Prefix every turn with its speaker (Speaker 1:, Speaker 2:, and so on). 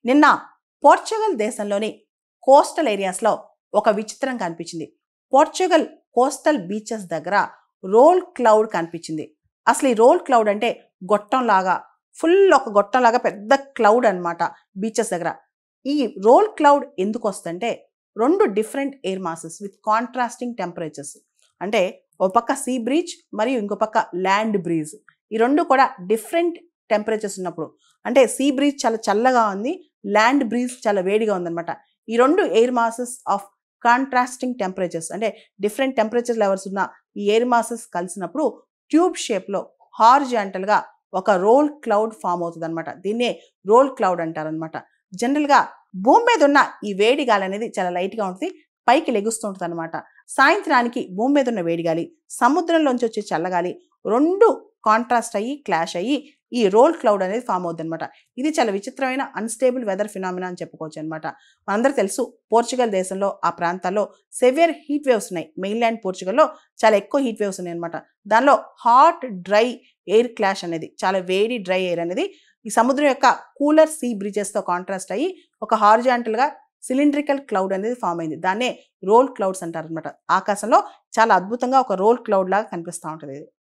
Speaker 1: నిన్న పోర్చుగల్ దేశంలోని కోస్టల్ ఏరియాస్లో ఒక విచిత్రం కనిపించింది. పోర్చుగల్ కోస్టల్ బీచెస్ దగ్గర రోల్ క్లౌడ్ కనిపించింది. అసలు ఈ రోల్ క్లౌడ్ అంటే గొట్టంలాగా, ఫుల్ ఒక గొట్టంలాగా పెద్ద క్లౌడ్ అన్నమాట బీచెస్ దగ్గర. ఈ రోల్ క్లౌడ్ ఎందుకు వస్తుందంటే రెండు different air masses with contrasting temperatures. అంటే ఒక పక్క సీ బ్రీజ్ మరియు ఇంకో పక్క ల్యాండ్ బ్రీజ్. ఈ రెండు కూడా డిఫరెంట్ టెంపరేచర్స్ ఉన్నప్పుడు, అంటే సీ బ్రీజ్ చాలా చల్లగా ఉంది, ల్యాండ్ బ్రీజ్ చాలా వేడిగా ఉందన్నమాట. ఈ రెండు air masses of contrasting temperatures, అంటే డిఫరెంట్ టెంపరేచర్ లెవెల్స్ ఉన్న ఈ ఎయిర్ మాసెస్ కలిసినప్పుడు ట్యూబ్ షేప్లో హారిజాంటల్గా ఒక రోల్ క్లౌడ్ ఫామ్ అవుతుంది అనమాట. దీన్నే రోల్ క్లౌడ్ అంటారనమాట. జనరల్గా భూమి మీద ఉన్న ఈ వేడి గాలి అనేది చాలా లైట్గా ఉంటుంది, పైకి లెగుస్తూ ఉంటుంది అనమాట. సాయంత్రానికి భూమి మీద ఉన్న వేడి గాలి, సముద్రంలోంచి వచ్చే చల్లగాలి రెండు కాంట్రాస్ట్ అయ్యి క్లాష్ అయ్యి ఈ రోల్ క్లౌడ్ అనేది ఫామ్ అవుతుంది అనమాట. ఇది చాలా విచిత్రమైన అన్స్టేబుల్ వెదర్ ఫినామినా అని చెప్పుకోవచ్చు అనమాట. మనందరూ తెలుసు, పోర్చుగల్ దేశంలో ఆ ప్రాంతాల్లో సెవియర్ హీట్ వేవ్స్ ఉన్నాయి. మెయిన్ల్యాండ్ పోర్చుగల్లో చాలా ఎక్కువ హీట్ వేవ్స్ ఉన్నాయి అనమాట. దానిలో హాట్ డ్రై ఎయిర్ క్లాష్ అనేది, చాలా వేడి డ్రై ఎయిర్ అనేది ఈ సముద్రం యొక్క కూలర్ సీ బ్రిడ్జెస్తో కాంట్రాస్ట్ అయ్యి ఒక హారిజాంటల్గా సిలిండ్రికల్ క్లౌడ్ అనేది ఫామ్ అయింది. దాన్నే రోల్ క్లౌడ్స్ అంటారు అనమాట. ఆకాశంలో చాలా అద్భుతంగా ఒక రోల్ క్లౌడ్ లాగా కనిపిస్తూ ఉంటుంది ఇది.